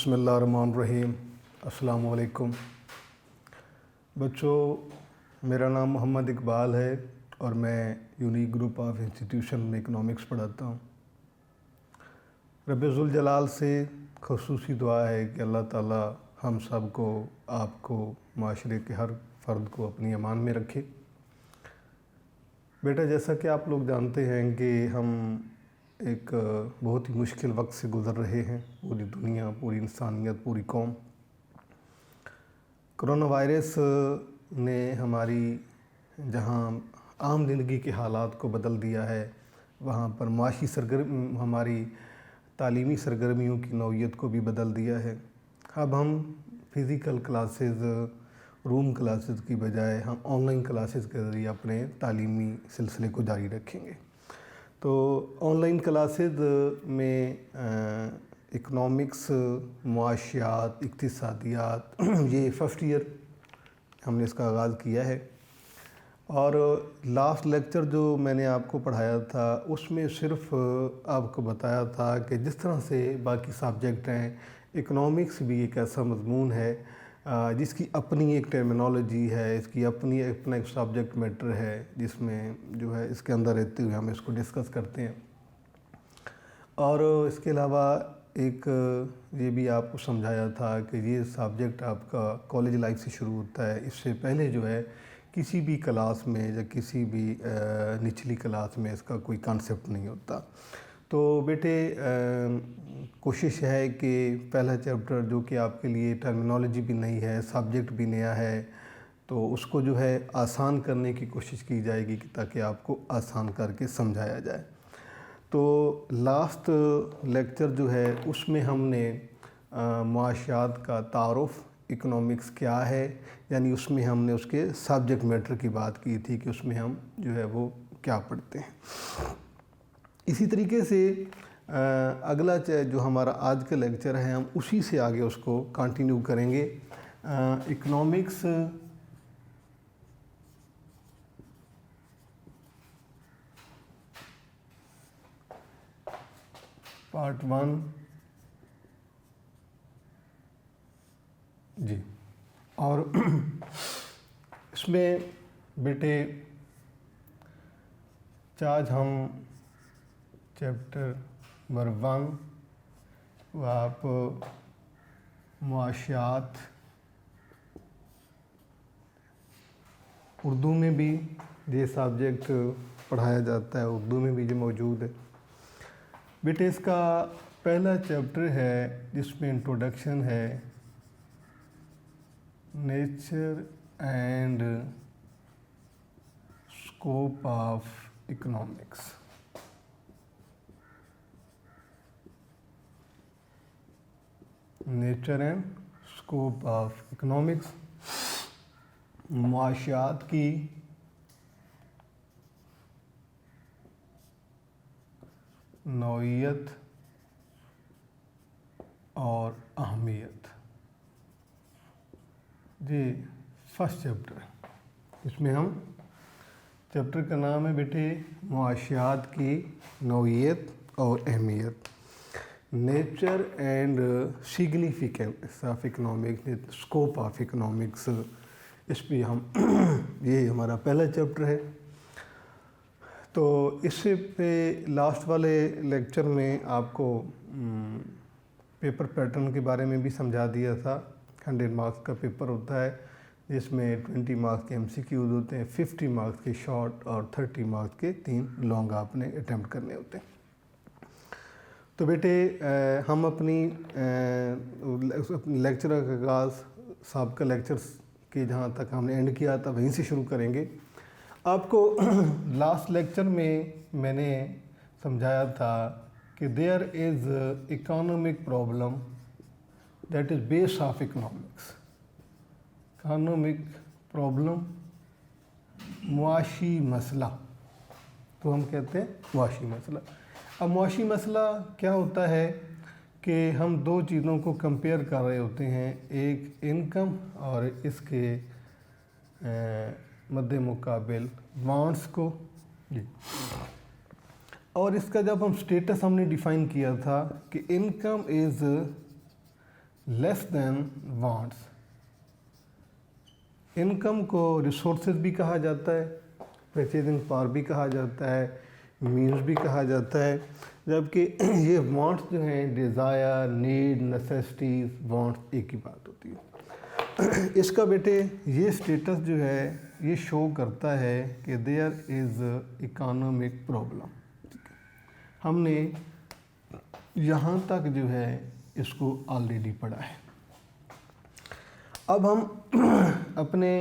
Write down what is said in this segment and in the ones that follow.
बिस्मिल्लाहिर्रहमानिर्रहीम। अस्सलाम वालेकुम बच्चों, मेरा नाम मोहम्मद इकबाल है और मैं यूनिक ग्रुप ऑफ इंस्टीट्यूशन में इकनॉमिक्स पढ़ाता हूँ। रब्बुल जलाल से ख़ुसूसी दुआ है कि अल्लाह ताला हम सब को, आपको, माशरे के हर फ़र्द को अपनी अमान में रखे। बेटा, जैसा कि आप लोग जानते हैं कि हम एक बहुत ही मुश्किल वक्त से गुज़र रहे हैं, पूरी दुनिया, पूरी इंसानियत, पूरी कौम। कोरोना वायरस ने हमारी जहां आम ज़िंदगी के हालात को बदल दिया है, वहां पर माशी हमारी तालीमी सरगर्मियों की नौइयत को भी बदल दिया है। अब हम फ़िज़िकल क्लासेस, रूम क्लासेस की बजाय हम ऑनलाइन क्लासेस के ज़रिए अपने तालीमी सिलसिले को जारी रखेंगे। तो ऑनलाइन क्लासेस में इकनॉमिक्स, मुआशियात, इक्तिसादियात ये फ़र्स्ट ईयर हमने इसका आगाज़ किया है। और लास्ट लेक्चर जो मैंने आपको पढ़ाया था उसमें सिर्फ़ आपको बताया था कि जिस तरह से बाकी सब्जेक्ट हैं, इकनॉमिक्स भी एक ऐसा मज़मून है जिसकी अपनी एक टर्मिनोलॉजी है, इसकी अपना एक सब्जेक्ट मैटर है, जिसमें जो है इसके अंदर रहते हुए हम इसको डिस्कस करते हैं। और इसके अलावा एक ये भी आपको समझाया था कि ये सब्जेक्ट आपका कॉलेज लाइफ से शुरू होता है। इससे पहले जो है किसी भी क्लास में या किसी भी निचली क्लास में इसका कोई कॉन्सेप्ट नहीं होता। तो बेटे, कोशिश है कि पहला चैप्टर जो कि आपके लिए टर्मिनोलॉजी भी नई है, सब्जेक्ट भी नया है, तो उसको जो है आसान करने की कोशिश की जाएगी ताकि आपको आसान करके समझाया जाए। तो लास्ट लेक्चर जो है उसमें हमने मुआशियात का तारुफ़, इकनॉमिक्स क्या है, यानी उसमें हमने उसके सब्जेक्ट मैटर की बात की थी कि उसमें हम जो है वो क्या पढ़ते हैं। इसी तरीके से अगला जो हमारा आज का लेक्चर है, हम उसी से आगे उसको कंटिन्यू करेंगे। इकनॉमिक्स पार्ट 1 जी। और इसमें बेटे आज हम चैप्टर नंबर 1 व आप मुआशियात, उर्दू में भी ये सब्जेक्ट पढ़ाया जाता है, उर्दू में भी ये मौजूद है। बेटे, इसका पहला चैप्टर है जिसमें इंट्रोडक्शन है, nature and scope of economics. Nature and scope of economics, मुआशियात की नौइयत और अहमियत, ये फर्स्ट चैप्टर है। इसमें हम, चैप्टर का नाम है बेटे मुआशियात की नौइयत और अहमियत, nature and significance of economics, scope of economics. इस पे हम ये हमारा पहला चैप्टर है। तो इससे पे लास्ट वाले लेक्चर में आपको पेपर पैटर्न के बारे में भी समझा दिया था। 100 मार्क्स का पेपर होता है जिसमें 20 मार्क्स के MCQs होते हैं, 50 मार्क्स के शॉर्ट और 30 मार्क्स के 3 लॉन्ग आपने अटैम्प्ट करने होते हैं। तो बेटे, हम अपनी लेक्चर का आगाज़ साहब का लेक्चर्स के जहाँ तक हमने एंड किया था वहीं से शुरू करेंगे। आपको लास्ट लेक्चर में मैंने समझाया था कि there is economic problem that is base of economics. Economic problem, मुआशी मसला, तो हम कहते हैं मुआशी मसला। अब मुआशी मसला क्या होता है कि हम दो चीज़ों को कंपेयर कर रहे होते हैं, एक इनकम और इसके मद्दे मुकाबिल वांट्स को जी। और इसका जब हम स्टेटस हमने डिफ़ाइन किया था कि income is less than wants. Income को रिसोर्सेज भी कहा जाता है, परचेजिंग पावर भी कहा जाता है, मीन्स भी कहा जाता है, जबकि ये वांट्स जो हैं डिज़ायर, नीड, नेसेसिटीज़, वांट्स एक ही बात होती है। इसका बेटे ये स्टेटस जो है ये शो करता है कि देयर इज़ इकोनॉमिक प्रॉब्लम। हमने यहाँ तक जो है इसको ऑलरेडी पढ़ा है। अब हम अपने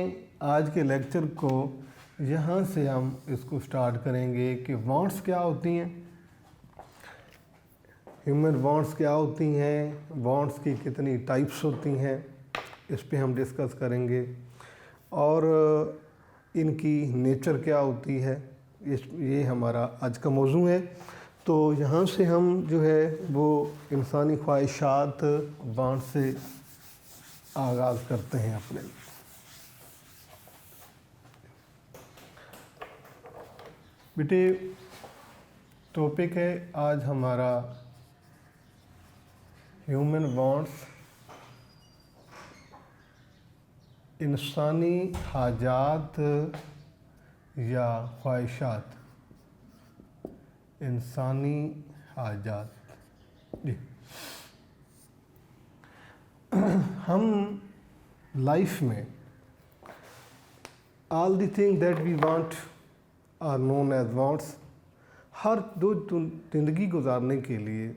आज के लेक्चर को यहाँ से हम इसको स्टार्ट करेंगे कि वांट्स क्या होती हैं, ह्यूमन वांट्स क्या होती हैं, वांट्स की कितनी टाइप्स होती हैं, इस पे हम डिस्कस करेंगे, और इनकी नेचर क्या होती है, ये हमारा आज का मौजू है। तो यहाँ से हम जो है वो इंसानी ख्वाहिशात वांट से आगाज़ करते हैं अपने। बेटे टॉपिक है आज हमारा ह्यूमन वांट्स, इंसानी हाजात या ख्वाहिशात, इंसानी हाजात। जी, हम लाइफ में all the thing that we want are known as wants. हर दो ज़िंदगी गुजारने के लिए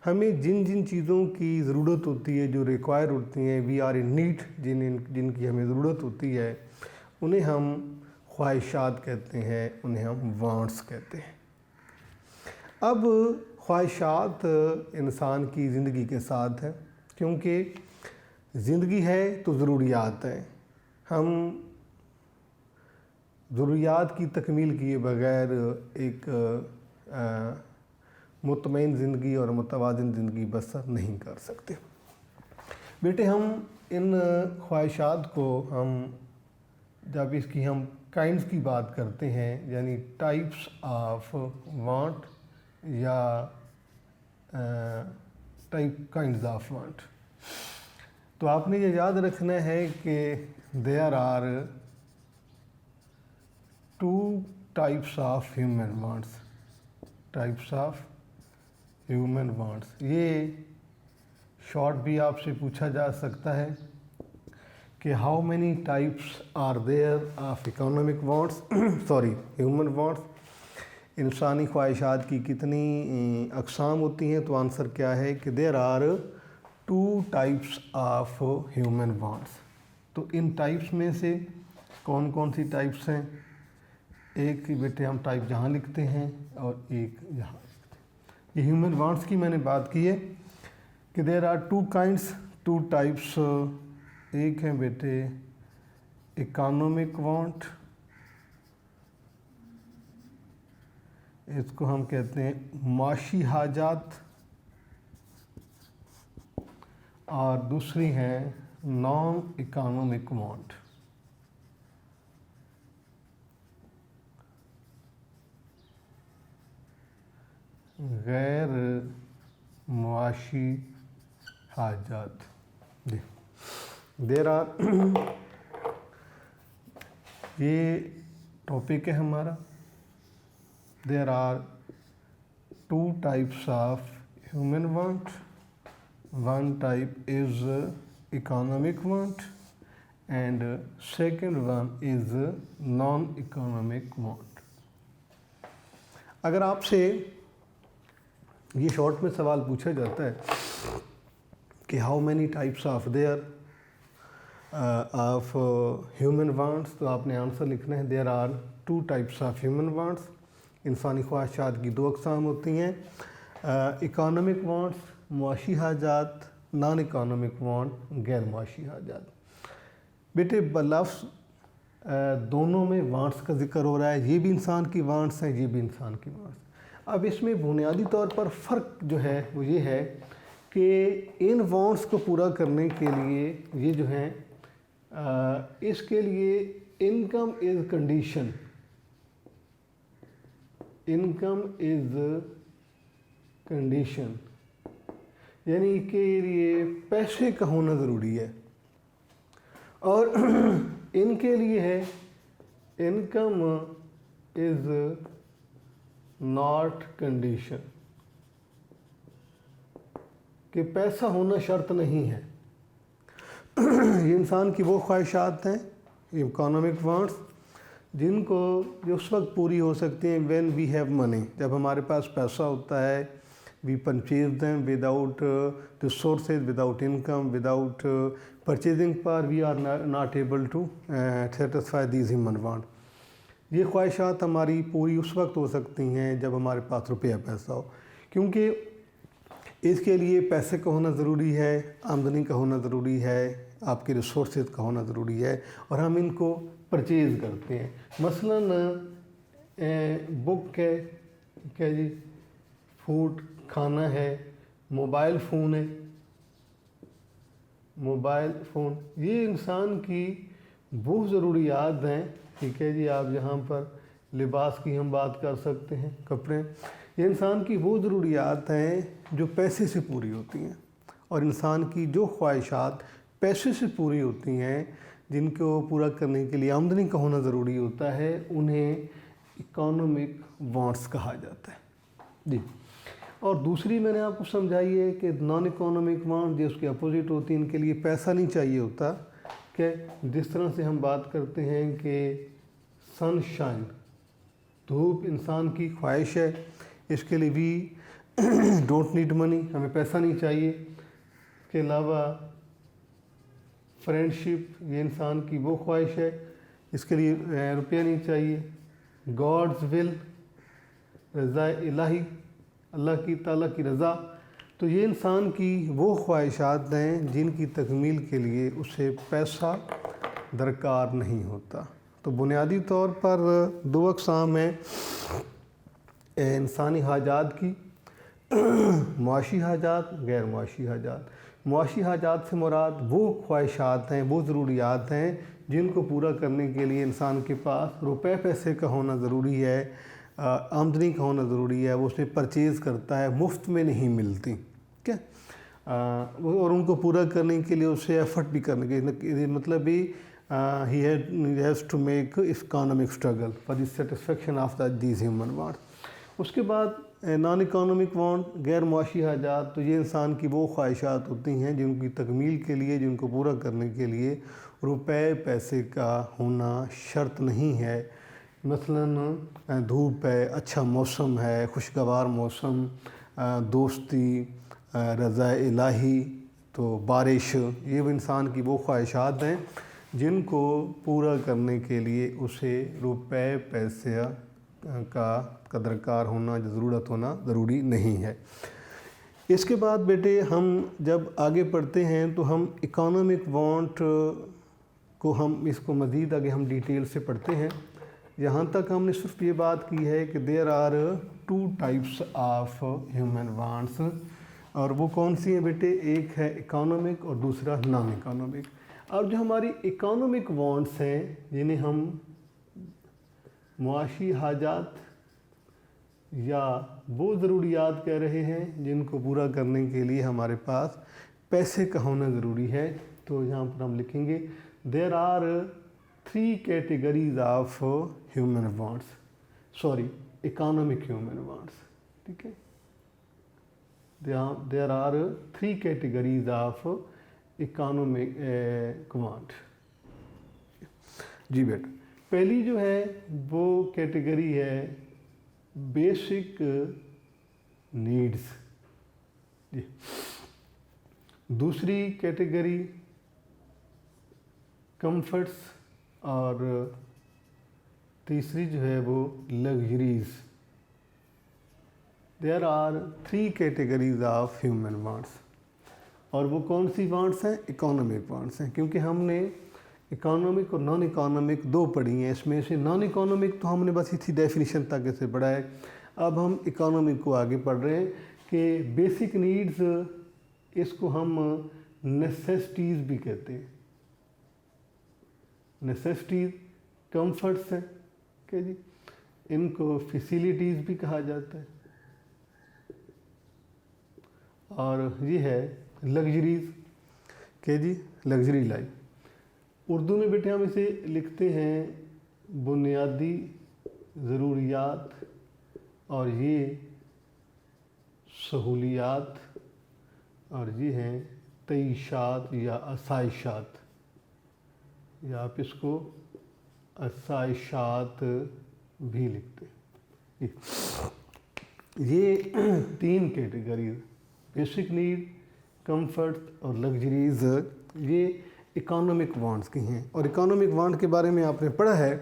हमें जिन जिन चीज़ों की ज़रूरत होती है, जो रिक्वायर होती हैं, वी आर इन नीड, जिनकी हमें ज़रूरत होती है, उन्हें हम ख्वाहिशात कहते हैं, उन्हें हम वांट्स कहते हैं। अब ख्वाहिशात इंसान की ज़िंदगी के साथ है, क्योंकि ज़िंदगी है तो ज़रूरियात हैं। हम ज़रूरियात की तकमील किए बगैर एक मुतमईन ज़िंदगी और मुतवाज़िन ज़िंदगी बसर नहीं कर सकते। बेटे हम इन ख्वाहिशात को हम जब इसकी हम काइंड्स की बात करते हैं, यानी टाइप्स ऑफ वांट या काइंड्स ऑफ वांट, तो आपने ये याद रखना है कि there are two types of human wants, types of human wants. ये शॉर्ट भी आपसे पूछा जा सकता है कि how many types are there of economic wants, sorry human wants, इंसानी ख्वाहिशात की कितनी अक़साम होती हैं। तो आंसर क्या है कि there are two types of human wants. तो इन टाइप्स में से कौन कौन सी टाइप्स हैं? एक बेटे हम टाइप यहाँ लिखते हैं और एक यहाँ। ये ह्यूमन वांट्स की मैंने बात की है कि there are two kinds, two types. एक है बेटे इकोनॉमिक वांट, इसको हम कहते हैं माशी हाजात, और दूसरी है नॉन इकोनॉमिक वांट। गैर मुआशी हाजात। देर आर ये टॉपिक है हमारा। There are two types of human want. One type is economic want and second one is non economic want. अगर आपसे ये शॉर्ट में सवाल पूछा जाता है कि how many types of there of human wants, तो आपने आंसर लिखना है there are two types of human wants. इंसानी ख्वाहिशात की दो अक़साम होती हैं, इकोनॉमिक वांट्स मुआशी हाजात, नॉन इकोनॉमिक वांट गैर मुआशी हाजात। बेटे लफ्ज़ दोनों में वांट्स का जिक्र हो रहा है, ये भी इंसान की वांट्स हैं, ये भी इंसान की वांट्स। अब इसमें बुनियादी तौर पर फ़र्क जो है वो ये है कि इन वांट्स को पूरा करने के लिए ये जो हैं इसके लिए income is condition, income is condition, यानी के लिए पैसे का होना ज़रूरी है। और इनके लिए है इनकम इज़ नॉट कंडीशन, कि पैसा होना शर्त नहीं है। ये इंसान की वो ख्वाहिशात हैं, इकोनॉमिक वांट्स, जिनको जो उस वक्त पूरी हो सकती हैं व्हेन वी हैव मनी, जब हमारे पास पैसा होता है। We purchase them without resources, without income, without purchasing power, we are not able to satisfy these human want. ये ख्वाहिशात हमारी पूरी उस वक्त हो सकती हैं जब हमारे पास रुपया पैसा हो, क्योंकि इसके लिए पैसे का होना ज़रूरी है, आमदनी का होना ज़रूरी है, आपके रिसोर्सेज का होना ज़रूरी है, और हम इनको परचेज़ करते हैं। मसलन बुक है, क्या जी, फूड खाना है, मोबाइल फ़ोन है, मोबाइल फ़ोन, ये इंसान की वो ज़रूरियात हैं। ठीक है जी, आप यहाँ पर लिबास की हम बात कर सकते हैं, कपड़े, ये इंसान की वो ज़रूरियात हैं जो पैसे से पूरी होती हैं। और इंसान की जो ख्वाहिशात पैसे से पूरी होती हैं, जिनको पूरा करने के लिए आमदनी का होना ज़रूरी होता है, उन्हें इकोनॉमिक वांट्स कहा जाता है जी। और दूसरी मैंने आपको समझाई है कि नॉन इकोनॉमिक वांट जो उसके अपोजिट होती है, इनके लिए पैसा नहीं चाहिए होता। कि जिस तरह से हम बात करते हैं कि सनशाइन, धूप इंसान की ख्वाहिश है, इसके लिए वी डोंट नीड मनी, हमें पैसा नहीं चाहिए। इसके अलावा फ्रेंडशिप, ये इंसान की वो ख्वाहिश है, इसके लिए रुपया नहीं चाहिए। गॉड्स विल, रज़ा इलाही, अल्लाह की ताला की रज़ा, तो ये इंसान की वो ख्वाहिशात हैं जिनकी तकमील के लिए उसे पैसा दरकार नहीं होता। तो बुनियादी तौर पर दो अक़साम हैं इंसानी हाजात की, मुआशी हाजात, गैर मुआशी हाजात। मुआशी हाजात से मुराद वो ख्वाहिशात हैं, वो ज़रूरियात हैं जिनको पूरा करने के लिए इंसान के पास रुपए पैसे का होना ज़रूरी है, आमदनी का होना ज़रूरी है, वो उसे परचेज़ करता है, मुफ्त में नहीं मिलती, क्या और उनको पूरा करने के लिए उसे एफ़र्ट भी करने के मतलब भी he has to make economic struggle for the satisfaction of these human wants। उसके बाद नॉन इकोनॉमिक वांट, गैर मुआशी हाजात, तो ये इंसान की वो ख्वाहिशात होती हैं जिनकी तकमील के लिए, जिनको पूरा करने के लिए रुपए पैसे का होना शर्त नहीं है। मसलन धूप है, अच्छा मौसम है, खुशगवार मौसम, दोस्ती, रज़ा इलाही, तो बारिश, ये वो इंसान की वो ख्वाहिशात हैं जिनको पूरा करने के लिए उसे रुपए पैसे का दरकार होना, ज़रूरत होना ज़रूरी नहीं है। इसके बाद बेटे हम जब आगे पढ़ते हैं तो हम इकोनॉमिक वांट को हम इसको मज़ीद आगे हम डिटेल से पढ़ते हैं। यहाँ तक हमने सिर्फ ये बात की है कि there are two types of human wants, और वो कौन सी हैं बेटे, एक है इकोनॉमिक और दूसरा नॉन इकोनॉमिक। अब जो हमारी इकोनॉमिक वांट्स हैं, जिन्हें हम मुआशी हाजात या वो ज़रूरियात कह रहे हैं जिनको पूरा करने के लिए हमारे पास पैसे का होना ज़रूरी है, तो यहाँ पर हम लिखेंगे there are 3 categories of human wants, sorry economic human wants, ठीक है। There are 3 categories of economic want जी बेटा। पहली जो है वो कैटेगरी है बेसिक नीड्स जी। दूसरी कैटेगरी कंफर्ट्स, और तीसरी जो है वो luxuries. There are 3 categories of human wants, और वो कौन सी वांट्स हैं, इकोनॉमिक वांट्स हैं, क्योंकि हमने इकोनॉमिक और नॉन इकोनॉमिक दो पढ़ी हैं। इसमें से नॉन इकोनॉमिक तो हमने बस इसी डेफिनेशन तक से पढ़ा है, अब हम इकोनॉमिक को आगे पढ़ रहे हैं कि बेसिक नीड्स, इसको हम नेसेसिटीज़ भी कहते हैं। नेसेसिटीज़ कंफर्ट्स हैं, क्या जी, इनको फैसिलिटीज़ भी कहा जाता है, और ये है लग्जरीज के जी, लग्जरी लाइफ। उर्दू में बेटे हम इसे लिखते हैं बुनियादी ज़रूरियात, और ये सहूलियात, और ये हैं तईशात या आसाइशात, या आप इसको आसाइशात भी लिखते हैं। ये 3 कैटेगरीज, बेसिक नीड, कंफर्ट और लग्जरीज, ये इकोनॉमिक वांट्स की हैं। और इकोनॉमिक वांट के बारे में आपने पढ़ा है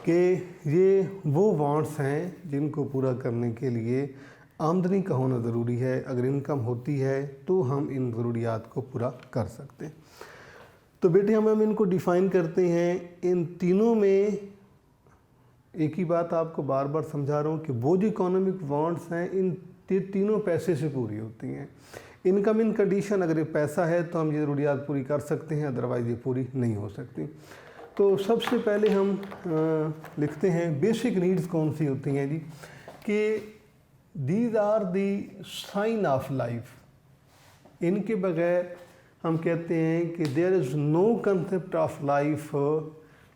कि ये वो वांट्स हैं जिनको पूरा करने के लिए आमदनी का होना ज़रूरी है। अगर इनकम होती है तो हम इन ज़रूरियात को पूरा कर सकते हैं। तो बेटे हम इनको डिफ़ाइन करते हैं। इन तीनों में एक ही बात आपको बार बार समझा रहा हूँ कि वो जो इकोनॉमिक वांट्स हैं इन तीनों पैसे से पूरी होती हैं। इनकम इन कंडीशन, अगर ये पैसा है तो हम ये ज़रूरियात पूरी कर सकते हैं, अदरवाइज़ ये पूरी नहीं हो सकती। तो सबसे पहले हम लिखते हैं बेसिक नीड्स कौन सी होती हैं जी, कि these are the sign of life. इनके बगैर हम कहते हैं कि there is no concept of life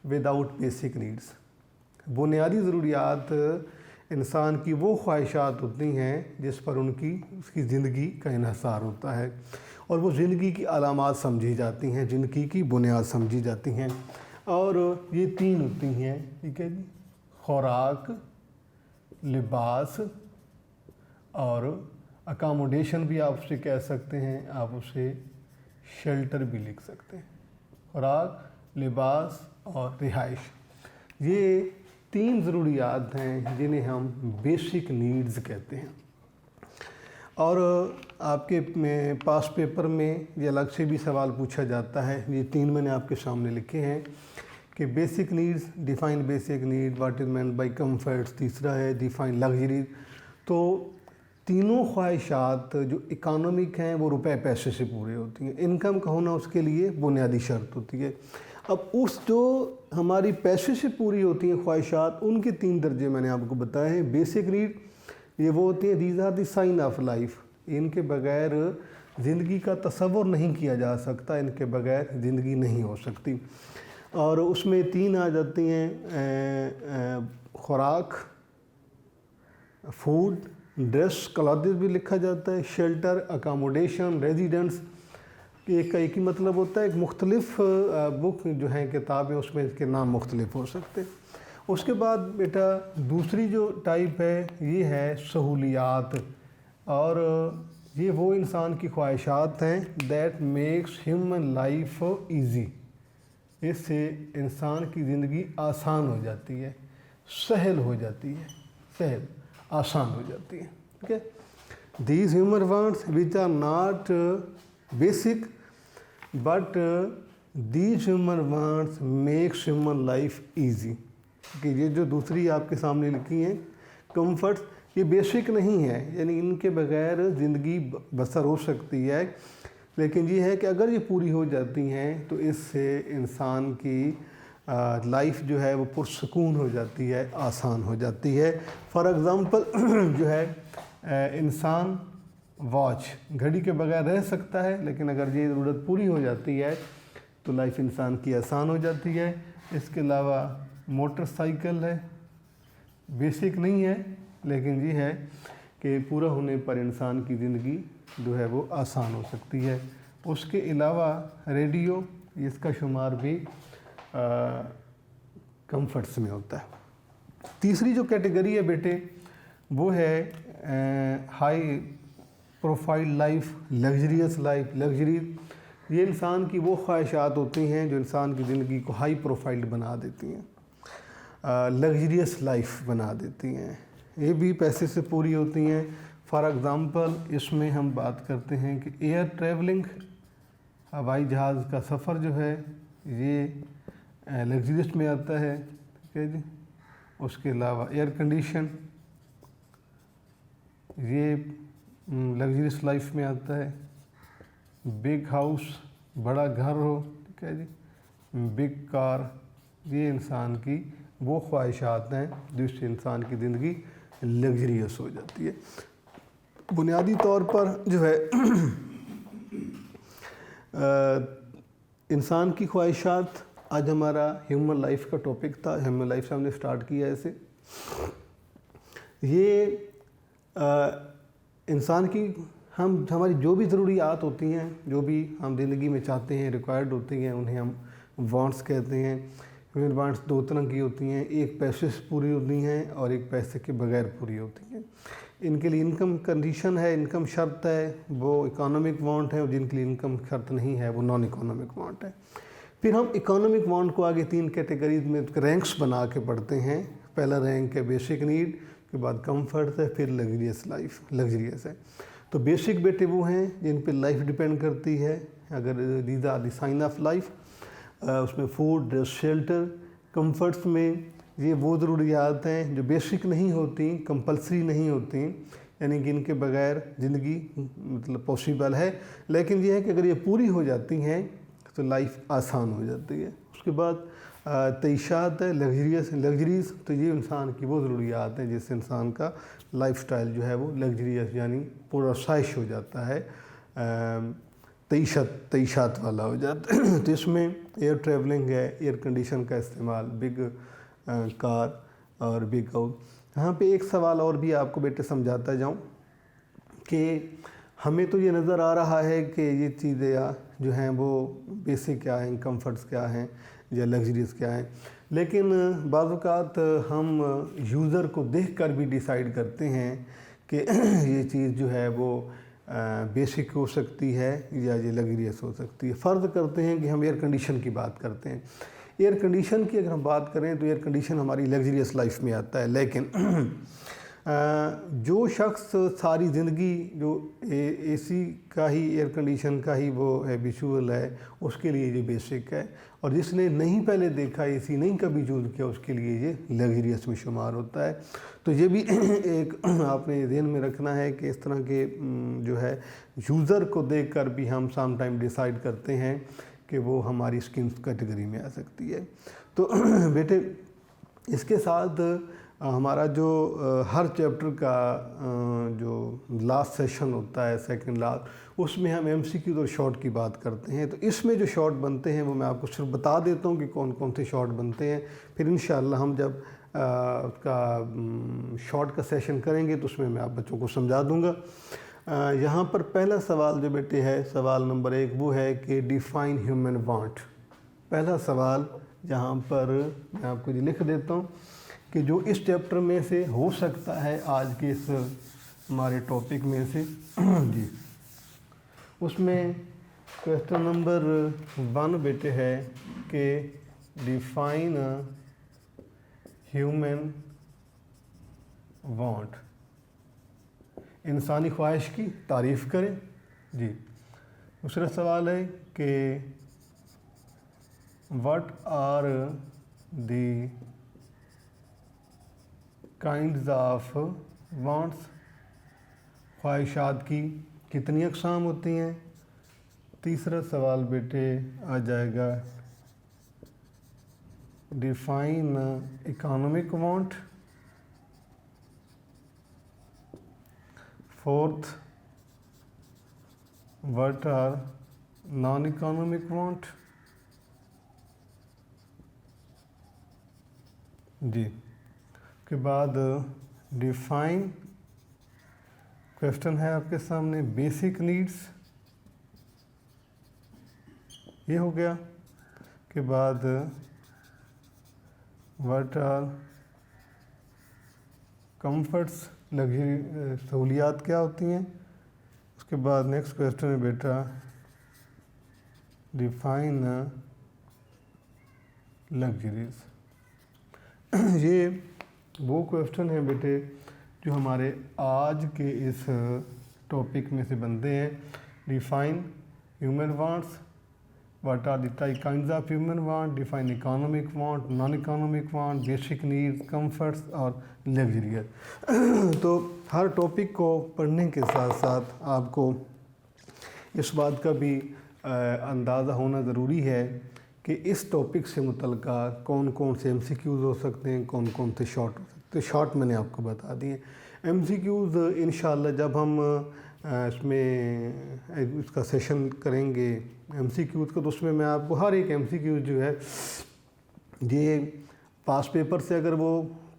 without basic needs. बुनियादी ज़रूरियात इंसान की वो ख्वाहिशात होती हैं जिस पर उसकी ज़िंदगी का इन्हिसार होता है, और वो ज़िंदगी की अलामात समझी जाती हैं, ज़िंदगी की बुनियाद समझी जाती हैं। और ये 3 होती हैं, ठीक है जी, खुराक, लिबास और अकामोडेशन भी आप उसे कह सकते हैं, आप उसे शेल्टर भी लिख सकते हैं। खुराक, लिबास और रिहाइश, ये 3 ज़रूरियात हैं जिन्हें हम बेसिक नीड्स कहते हैं। और आपके पास पेपर में ये अलग से भी सवाल पूछा जाता है। ये 3 मैंने आपके सामने लिखे हैं कि basic needs, define basic need, what is meant by comforts, तीसरा है डिफाइन लग्जरी। तो तीनों ख्वाहिशात जो इकोनॉमिक हैं वो रुपए पैसे से पूरे होती हैं। इनकम का होना उसके लिए बुनियादी शर्त होती है। अब उस जो हमारी पैसे से पूरी होती हैं ख्वाहिशात, उनके 3 दर्जे मैंने आपको बताए हैं। बेसिक नीड ये वो होती हैं, these are the sign of life. इनके बगैर ज़िंदगी का तसव्वुर नहीं किया जा सकता, इनके बगैर ज़िंदगी नहीं हो सकती। और उसमें 3 आ जाती हैं, खुराक, फूड, ड्रेस, क्लॉथेस भी लिखा जाता है, शेल्टर, अकामोडेशन, रेजिडेंस। एक ही मतलब होता है। एक मुख्तलिफ बुक जो हैं किताबें, उसमें इसके नाम मुख्तलिफ हो सकते हैं। उसके बाद बेटा दूसरी जो टाइप है ये है सहूलियात, और ये वो इंसान की ख्वाहिशात हैं that makes human life easy. इससे इंसान की ज़िंदगी आसान हो जाती है, सहल हो जाती है, सहल आसान हो जाती है। ठीक है, these human wants which are not basic but these human wants makes human life easy. कि ये जो दूसरी आपके सामने लिखी हैं कंफर्ट्स, ये बेसिक नहीं है, यानी इनके बगैर ज़िंदगी बसर हो सकती है, लेकिन ये है कि अगर ये पूरी हो जाती हैं तो इससे इंसान की लाइफ जो है वो पुरसकून हो जाती है, आसान हो जाती है। फॉर एग्ज़ाम्पल जो है इंसान वॉच, घड़ी के बगैर रह सकता है, लेकिन अगर ये ज़रूरत पूरी हो जाती है तो लाइफ इंसान की आसान हो जाती है। इसके अलावा मोटरसाइकिल है, बेसिक नहीं है, लेकिन ये है कि पूरा होने पर इंसान की ज़िंदगी जो है वो आसान हो सकती है। उसके अलावा रेडियो, इसका शुमार भी कंफर्ट्स में होता है। तीसरी जो कैटेगरी है बेटे वो है high profile life, luxurious life. Luxury ये इंसान की वो ख्वाहिशात होती हैं जो इंसान की ज़िंदगी को हाई प्रोफाइल बना देती हैं, लग्जरियस लाइफ बना देती हैं। ये भी पैसे से पूरी होती हैं। फॉर एग्ज़ाम्पल इसमें हम बात करते हैं कि एयर ट्रैवलिंग, हवाई जहाज़ का सफ़र जो है ये लग्जरियस में आता है। ठीक है जी। उसके अलावा एयर कंडीशन, ये लग्जरियस लाइफ में आता है। बिग हाउस, बड़ा घर हो, ठीक है जी। बिग कार, ये इंसान की वो ख्वाहिशात हैं जिससे इंसान की ज़िंदगी लग्जरियस हो जाती है। बुनियादी तौर पर जो है इंसान की ख्वाहिशात आज हमारा ह्यूमन लाइफ का टॉपिक था। ह्यूमन लाइफ से हमने स्टार्ट किया ऐसे। ये इंसान की हमारी जो भी ज़रूरियात होती हैं, जो भी हम ज़िंदगी में चाहते हैं, रिक्वायर्ड होती हैं, उन्हें हम वांट्स कहते हैं। ह्यूमन वांट्स दो तरह की होती हैं, एक पैसे से पूरी होती हैं और एक पैसे के बगैर पूरी होती हैं। इनके लिए इनकम कंडीशन है, इनकम शर्त है, वो इकोनॉमिक वांट है, और जिनके लिए इनकम शर्त नहीं है वो नॉन इकोनॉमिक वांट है। फिर हम इकोनॉमिक वांट को आगे 3 कैटेगरीज में रैंक्स बना के पढ़ते हैं। पहला रैंक है बेसिक नीड, के बाद कंफर्ट है, फिर लग्जरियस लाइफ, लग्जरियस है। तो बेसिक बेटे वो हैं जिन पे लाइफ डिपेंड करती है। अगर these are the sign of life, उसमें फूड, ड्रेस, शेल्टर। कंफर्ट्स में ये वो ज़रूरियात हैं जो बेसिक नहीं होती, कंपलसरी नहीं होती, यानी कि इनके बगैर ज़िंदगी मतलब पॉसिबल है, लेकिन ये है कि अगर ये पूरी हो जाती हैं तो लाइफ आसान हो जाती है। उसके बाद तईशात है, लग्जरीज। तो ये इंसान की वो ज़रूरियात हैं जिससे इंसान का लाइफस्टाइल जो है वो लग्जरियस यानी पूरा साइश हो जाता है, तईशात वाला हो जाता है। तो इसमें एयर ट्रैवलिंग है, एयर कंडीशन का इस्तेमाल, बिग कार और बिग हाउस। यहाँ पे एक सवाल और भी आपको बेटे समझाता जाऊँ कि हमें तो ये नज़र आ रहा है कि ये चीज़ें जो हैं वो बेसिक क्या हैं, कंफर्ट्स क्या हैं या लग्जरीज क्या हैं, लेकिन बाज़ औक़ात हम यूज़र को देखकर भी डिसाइड करते हैं कि ये चीज़ जो है वो बेसिक हो सकती है या ये लग्जरियस हो सकती है। फ़र्ज़ करते हैं कि हम एयर कंडीशन की बात करते हैं। एयर कंडीशन की अगर हम बात करें तो एयर कंडीशन हमारी लग्जरियस लाइफ में आता है, लेकिन जो शख्स सारी ज़िंदगी जो एसी का ही, एयर कंडीशन का ही वो हैबिचुअल है, उसके लिए ये बेसिक है। और जिसने नहीं पहले देखा, एसी नहीं कभी यूज़ किया, उसके लिए ये लग्जरियस में शुमार होता है। तो ये भी एक आपने ध्यान में रखना है कि इस तरह के जो है यूज़र को देखकर भी हम सम टाइम डिसाइड करते हैं कि वो हमारी स्किन कैटेगरी में आ सकती है। तो बेटे इसके साथ हमारा जो हर चैप्टर का जो लास्ट सेशन होता है, सेकंड लास्ट, उसमें हम एमसीक्यू और शॉर्ट की बात करते हैं। तो इसमें जो शॉर्ट बनते हैं वो मैं आपको सिर्फ बता देता हूँ कि कौन कौन से शॉर्ट बनते हैं। फिर इंशाअल्लाह हम जब उसका शॉर्ट का सेशन करेंगे तो उसमें मैं आप बच्चों को समझा दूँगा। यहाँ पर पहला सवाल जो बेटे है, सवाल नंबर 1 वो है कि डिफ़ाइन ह्यूमन वांट। पहला सवाल यहाँ पर मैं आपको ये लिख देता हूँ कि जो इस चैप्टर में से हो सकता है आज के इस हमारे टॉपिक में से जी, उसमें क्वेश्चन नंबर 1 बेटे है कि डिफ़ाइन ह्यूमन वांट, इंसानी ख्वाहिश की तारीफ़ करें जी। दूसरा सवाल है कि what are the kinds of wants, ख्वाहिशात की कितनी अक़साम होती हैं। तीसरा सवाल बेटे आ जाएगा define economic want. Fourth, what are non economic want जी। के बाद डिफ़ाइन, क्वेश्चन है आपके सामने बेसिक नीड्स, ये हो गया। के बाद व्हाट आर कंफर्ट्स, लग्जरी सहूलियात क्या होती हैं। उसके बाद नेक्स्ट क्वेश्चन है बेटा डिफ़ाइन लग्जरीज। ये वो क्वेश्चन है बेटे जो हमारे आज के इस टॉपिक में से बनते हैं। Define human wants, what are the kinds of human want, define economic want, non economic want, basic needs, comforts और लग्जरियस। तो हर टॉपिक को पढ़ने के साथ साथ आपको इस बात का भी अंदाज़ा होना ज़रूरी है कि इस टॉपिक से मुतल्लिक़ कौन कौन से एमसीक्यूज़ हो सकते हैं, कौन कौन से शॉर्ट हो सकते हैं। तो शॉर्ट मैंने आपको बता दिए। MCQs इंशाल्लाह जब हम इसमें इसका सेशन करेंगे MCQs का, तो उसमें मैं आपको हर एक MCQ जो है ये पास पेपर से अगर वो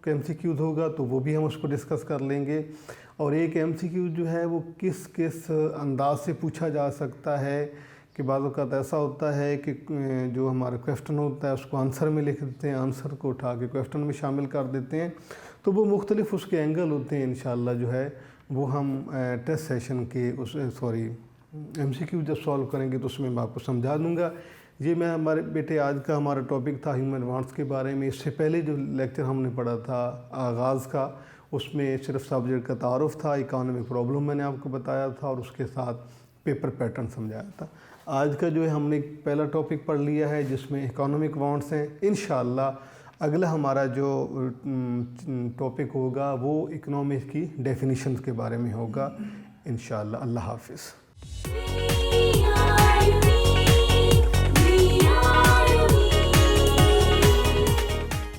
MCQs होगा तो वो भी हम उसको डिस्कस कर लेंगे, और एक MCQ जो है वो किस किस अंदाज से पूछा जा सकता है कि बाज़ औक़ात ऐसा होता है कि जो हमारा क्वेश्चन होता है उसको आंसर में लिख देते हैं, आंसर को उठा के क्वेश्चन में शामिल कर देते हैं, तो वो मुख्तलिफ उसके एंगल होते हैं। इंशाल्लाह जो है वो हम टेस्ट सेशन के उस MCQ जब सॉल्व करेंगे तो उसमें मैं आपको समझा दूँगा। ये मैं हमारे बेटे आज का हमारा टॉपिक था ह्यूमन वांट्स के बारे में। इससे पहले जो लेक्चर हमने पढ़ा था आगाज़ का, उसमें सिर्फ सब्जेक्ट का तारुफ़ था, इकोनॉमिक प्रॉब्लम मैंने आपको बताया था और उसके साथ पेपर पैटर्न समझाया था। आज का जो है हमने पहला टॉपिक पढ़ लिया है जिसमें इकोनॉमिक वांट्स हैं। इंशाल्लाह अगला हमारा जो टॉपिक होगा वो इकोनॉमिक्स की डेफिनेशंस के बारे में होगा इंशाल्लाह। अल्लाह हाफ़िज़।